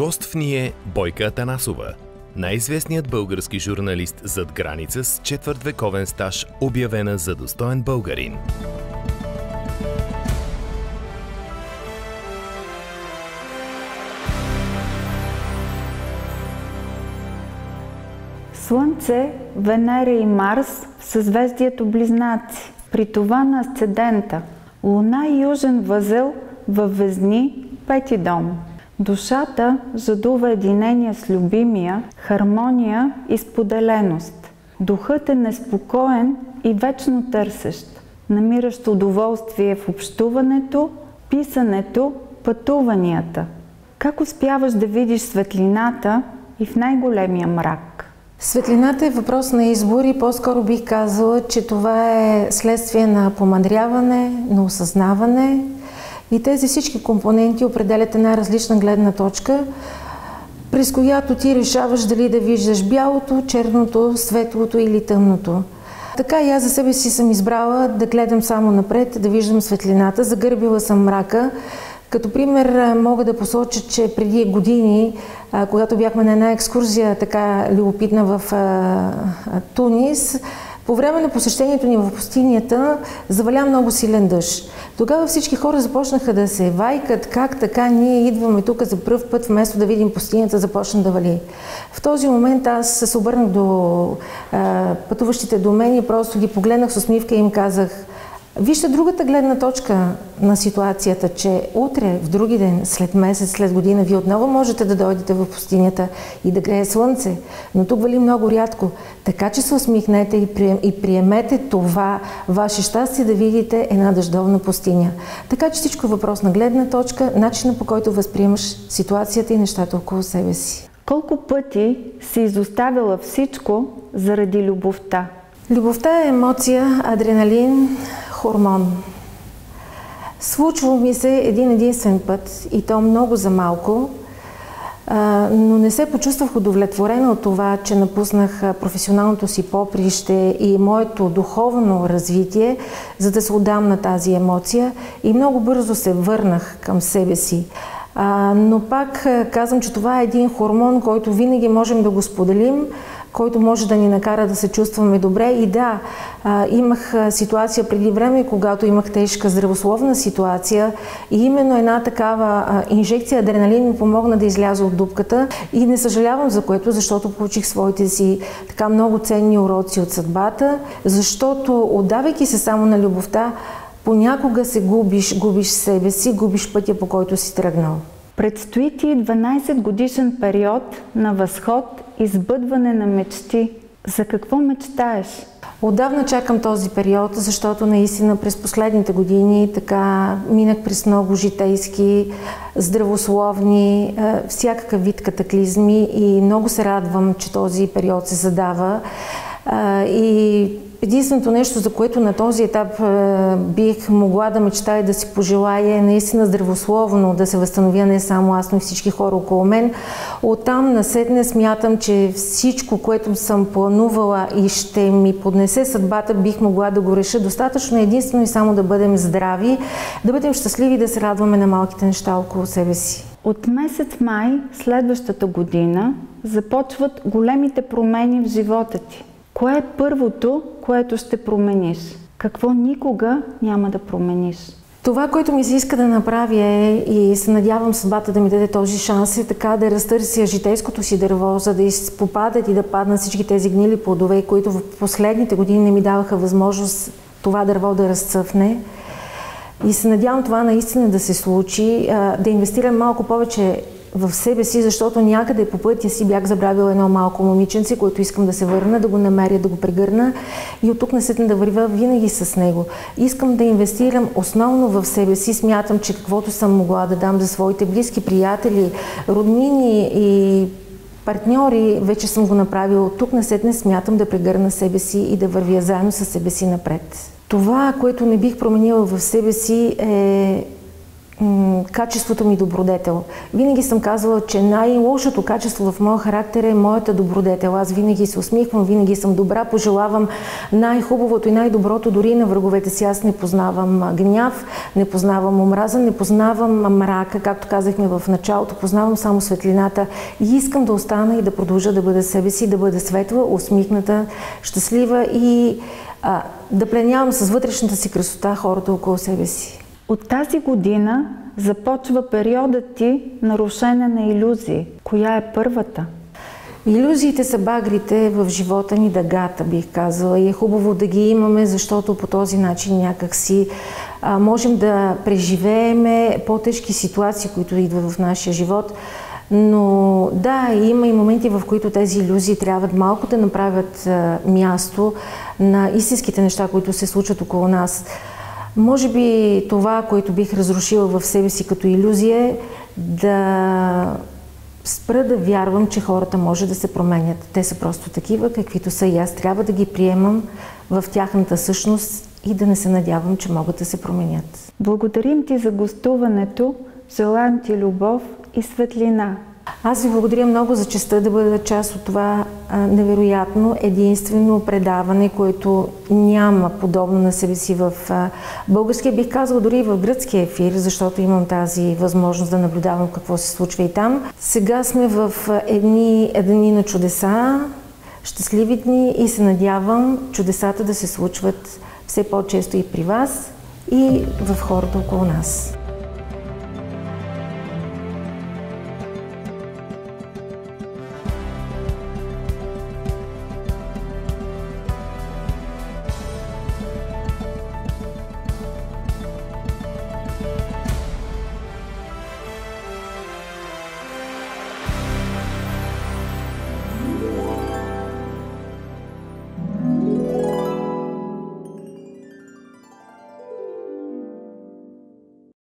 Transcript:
Гост в ни е Бойка Атанасова, най-известният български журналист зад граница с четвъртвековен стаж, обявена за достоен българин. Слънце, Венера и Марс в съзвездието Близнаци, при това на асцендента, Луна и южен възел във Везни, пети дом. Душата жадува единение с любимия, хармония и споделеност. Духът е неспокоен и вечно търсещ, намиращ удоволствие в общуването, писането, пътуванията. Как успяваш да видиш светлината и в най-големия мрак? Светлината е въпрос на избор и по-скоро бих казала, че това е следствие на помъдряване, на осъзнаване и тези всички компоненти определят една различна гледна точка, през която ти решаваш дали да виждаш бялото, черното, светлото или тъмното. Така и аз за себе си съм избрала да гледам само напред, да виждам светлината, загърбила съм мрака. Като пример мога да посоча, че преди години, когато бяхме на една екскурзия така любопитна в Тунис, по време на посещението ни в пустинята заваля много силен дъжд. Тогава всички хора започнаха да се вайкат, как така ние идваме тук за пръв път, вместо да видим пустинята, започна да вали. В този момент аз се обърнах до пътуващите до мен и просто ги погледнах с усмивка и им казах: вижте другата гледна точка на ситуацията, че утре, в други ден, след месец, след година, вие отново можете да дойдете в пустинята и да грее слънце, но тук вали много рядко. Така че се усмихнете и приемете това ваше щастие да видите една дъждовна пустиня. Така че всичко е въпрос на гледна точка, начина по който възприемаш ситуацията и нещата около себе си. Колко пъти си изоставила всичко заради любовта? Любовта е емоция, адреналин, хормон. Случва ми се един единствен път и то много за малко, но не се почувствах удовлетворена от това, че напуснах професионалното си поприще и моето духовно развитие, за да се отдам на тази емоция и много бързо се върнах към себе си. Но пак казвам, че това е един хормон, който винаги можем да го споделим, който може да ни накара да се чувстваме добре. И да, имах ситуация преди време, когато имах тежка здравословна ситуация и именно една такава инжекция адреналин ми помогна да изляза от дупката и не съжалявам за което, защото получих своите си така много ценни уроци от съдбата, защото отдавайки се само на любовта, понякога се губиш себе си, губиш пътя, по който си тръгнал. Предстои ти 12 годишен период на възход и сбъдване на мечти. За какво мечтаеш? Отдавна чакам този период, защото наистина през последните години така минах през много житейски, здравословни, всякакъв вид катаклизми и много се радвам, че този период се задава. И единственото нещо, за което на този етап бих могла да мечтая и да си пожелая, е наистина здравословно да се възстановя не само аз, но и всички хора около мен. Оттам насетне смятам, че всичко, което съм планувала и ще ми поднесе съдбата, бих могла да го реша достатъчно единствено и само да бъдем здрави, да бъдем щастливи и да се радваме на малките неща около себе си. От месец май следващата година започват големите промени в живота ти. Кое е първото, което ще промениш? Какво никога няма да промениш? Това, което ми се иска да направя и се надявам съдбата да ми даде този шанс, е така да разтърся житейското си дърво, за да изпопадат и да паднат всички тези гнили плодове, които в последните години не ми даваха възможност това дърво да разцъфне. И се надявам това наистина да се случи, да инвестирам малко повече в себе си, защото някъде по пътя си бях забравила едно малко момиченце, което искам да се върна, да го намеря, да го прегърна и от тук насетне да вървя винаги с него. Искам да инвестирам основно в себе си. Смятам, че каквото съм могла да дам за своите близки, приятели, роднини и партньори, вече съм го направила. От тук насетне смятам да прегърна себе си и да вървя заедно с себе си напред. Това, което не бих променила в себе си, е качеството ми добродетел. Винаги съм казвала, че най-лошото качество в моя характер е моята добродетел. Аз винаги се усмихвам, винаги съм добра, пожелавам най-хубавото и най-доброто дори на враговете си. Аз не познавам гняв, не познавам омраза, не познавам мрака, както казахме в началото, познавам само светлината и искам да остана и да продължа да бъда себе си, да бъда светла, усмихната, щастлива и да пленявам с вътрешната си красота хората около себе си. От тази година започва периодът ти на рушене на илюзии. Коя е първата? Илюзиите са багрите в живота ни, дъгата, бих казала. И е хубаво да ги имаме, защото по този начин някакси можем да преживееме по-тежки ситуации, които идват в нашия живот. Но да, има и моменти, в които тези илюзии трябва малко да направят място на истинските неща, които се случват около нас. Може би това, което бих разрушила в себе си като илюзия, да спра да вярвам, че хората може да се променят. Те са просто такива, каквито са и аз трябва да ги приемам в тяхната същност и да не се надявам, че могат да се променят. Благодарим ти за гостуването, желаем ти любов и светлина. Аз ви благодаря много за честта да бъда част от това невероятно, единствено предаване, което няма подобно на себе си в българския, бих казала дори и в гръцкия ефир, защото имам тази възможност да наблюдавам какво се случва и там. Сега сме в едни на чудеса, щастливи дни и се надявам чудесата да се случват все по-често и при вас, и в хората около нас.